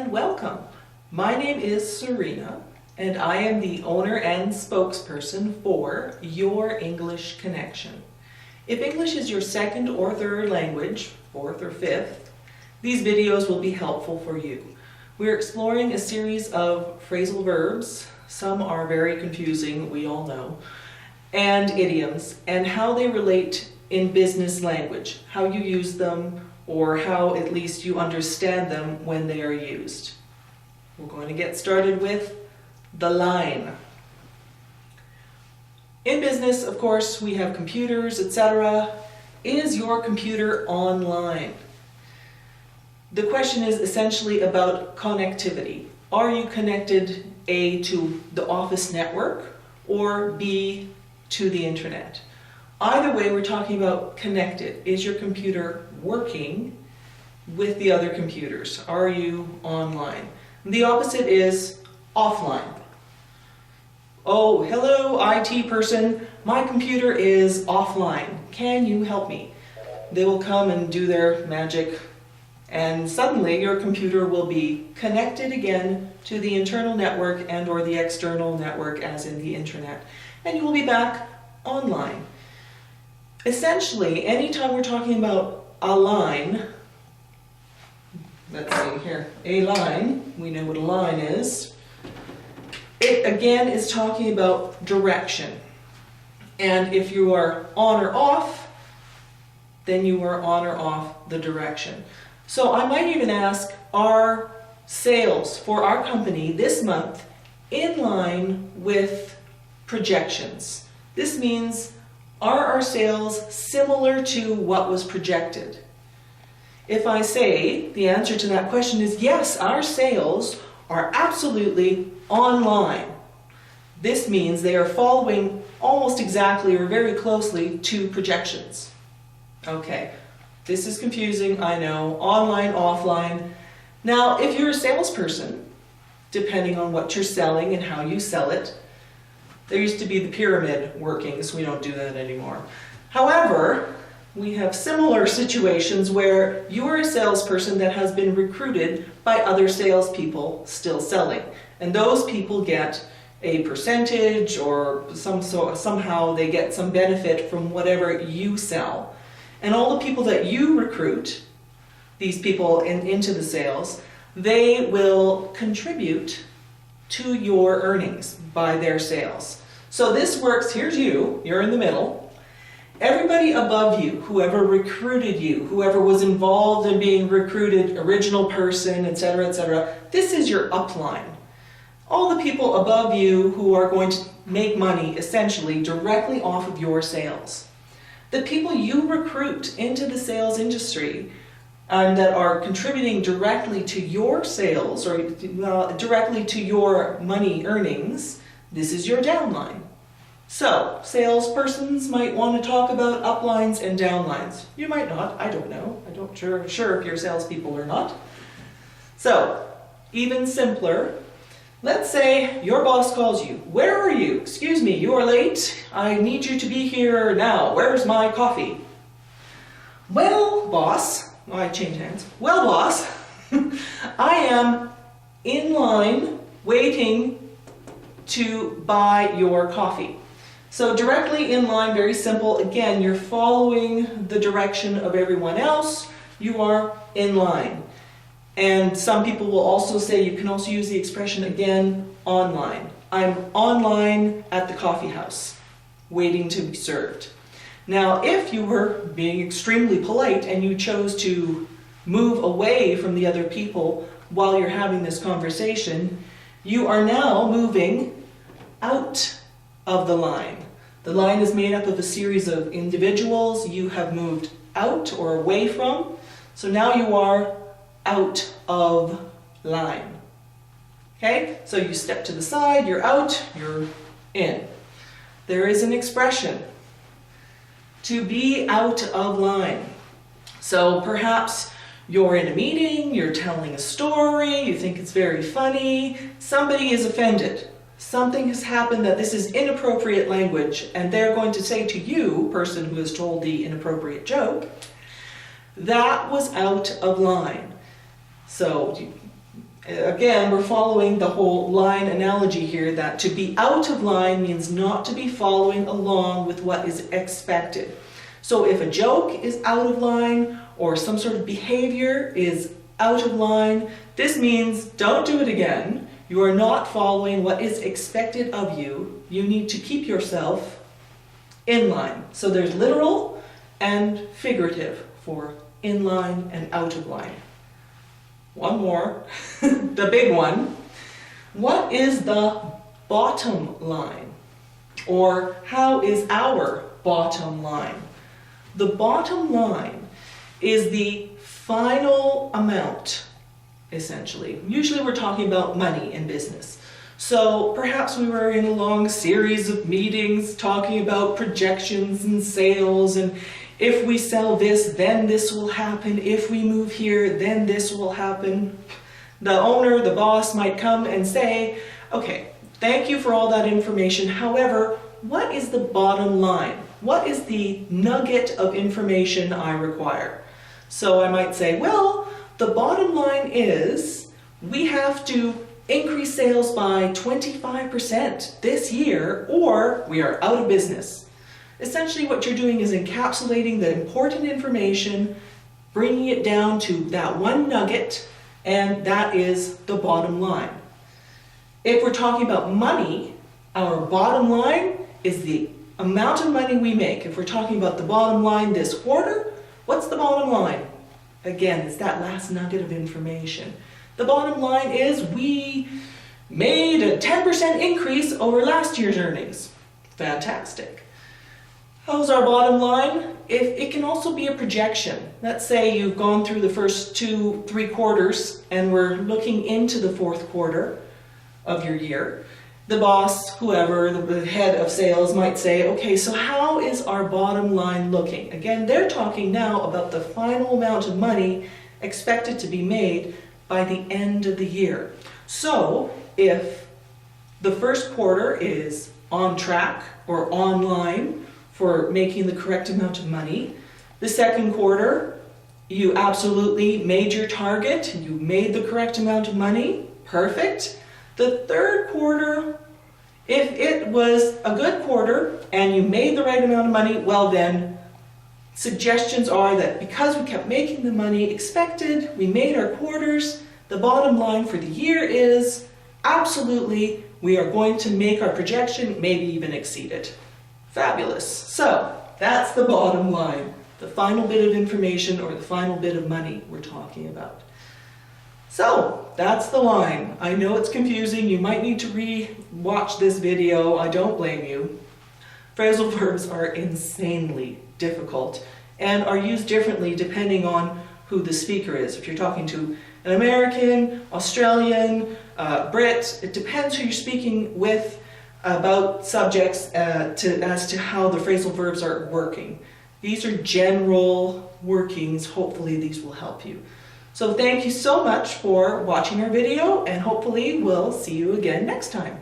and welcome. My name is Serena and I am the owner and spokesperson for Your English Connection. If English is your second or third language, fourth or fifth, these videos will be helpful for you. We're exploring a series of phrasal verbs, some are very confusing, we all know, and idioms, and how they relate in business language, how you use them, or how at least you understand them when they are used. We're going to get started with the line. In business, of course, we have computers, etc. Is your computer online? The question is essentially about connectivity. Are you connected A, to the office network, or B, to the internet? Either way, we're talking about connected. Is your computer working with the other computers? Are you online? The opposite is offline. Oh, hello, IT person. My computer is offline. Can you help me? They will come and do their magic, and suddenly your computer will be connected again to the internal network and or the external network, as in the internet, and you will be back online. Essentially, anytime we're talking about a line, let's see here, a line, we know what a line is. It again is talking about direction. And if you are on or off, then you are on or off the direction. So I might even ask, are sales for our company this month in line with projections? This means, are our sales similar to what was projected? If I say the answer to that question is yes, our sales are absolutely online, this means they are following almost exactly or very closely to projections. Okay, this is confusing, I know, online, offline. Now, if you're a salesperson, depending on what you're selling and how you sell it, there used to be the pyramid workings, we don't do that anymore. However, we have similar situations where you're a salesperson that has been recruited by other salespeople still selling. And those people get a percentage or somehow they get some benefit from whatever you sell. And all the people that you recruit, these people into the sales, they will contribute to your earnings by their sales. So this works, here's you, you're in the middle. Everybody above you, whoever recruited you, whoever was involved in being recruited, original person, etc., this is your upline. All the people above you who are going to make money essentially directly off of your sales. The people you recruit into the sales industry that are contributing directly to your sales or directly to your money earnings, this is your downline. So, salespersons might want to talk about uplines and downlines. You might not, I don't know. I'm not sure if you're salespeople or not. So, even simpler, let's say your boss calls you. Where are you? Excuse me, you are late. I need you to be here now. Where's my coffee? Well, boss, I changed hands. Well, boss, I am in line waiting to buy your coffee. So directly in line, very simple. Again, you're following the direction of everyone else. You are in line. And some people will also say, you can also use the expression again, online. I'm online at the coffee house, waiting to be served. Now, if you were being extremely polite and you chose to move away from the other people while you're having this conversation, you are now moving out of the line. The line is made up of a series of individuals you have moved out or away from. So now you are out of line. Okay? So you step to the side, you're out, you're in. There is an expression, to be out of line. So perhaps you're in a meeting, you're telling a story, you think it's very funny, somebody is offended. Something has happened that this is inappropriate language, and they're going to say to you, person who has told the inappropriate joke, that was out of line. So Again, we're following the whole line analogy here, that to be out of line means not to be following along with what is expected. So if a joke is out of line or some sort of behavior is out of line, this means don't do it again. You are not following what is expected of you. You need to keep yourself in line. So there's literal and figurative for in line and out of line. One more, the big one. What is the bottom line? Or how is our bottom line? The bottom line is the final amount, essentially. Usually we're talking about money in business. So perhaps we were in a long series of meetings talking about projections and sales, and if we sell this, then this will happen. If we move here, then this will happen. The owner, the boss might come and say, okay, thank you for all that information. However, what is the bottom line? What is the nugget of information I require? So I might say, well, the bottom line is we have to increase sales by 25% this year, or we are out of business. Essentially what you're doing is encapsulating the important information, bringing it down to that one nugget, and that is the bottom line. If we're talking about money, our bottom line is the amount of money we make. If we're talking about the bottom line this quarter, what's the bottom line? Again, it's that last nugget of information. The bottom line is we made a 10% increase over last year's earnings. Fantastic. How's our bottom line? It can also be a projection. Let's say you've gone through the first 2-3 quarters and we're looking into the fourth quarter of your year. The boss, whoever, the head of sales might say, okay, so how is our bottom line looking? Again, they're talking now about the final amount of money expected to be made by the end of the year. So if the first quarter is on track or online for making the correct amount of money, the second quarter, you absolutely made your target, you made the correct amount of money, perfect. The third quarter, if it was a good quarter and you made the right amount of money, well then, suggestions are that because we kept making the money expected, we made our quarters, the bottom line for the year is absolutely we are going to make our projection, maybe even exceed it. Fabulous. So that's the bottom line, the final bit of information or the final bit of money we're talking about. So that's the line. I know it's confusing. You might need to re-watch this video. I don't blame you. Phrasal verbs are insanely difficult and are used differently depending on who the speaker is. If you're talking to an American, Australian, Brit, it depends who you're speaking with about subjects as to how the phrasal verbs are working. These are general workings. Hopefully these will help you. So thank you so much for watching our video, and hopefully we'll see you again next time.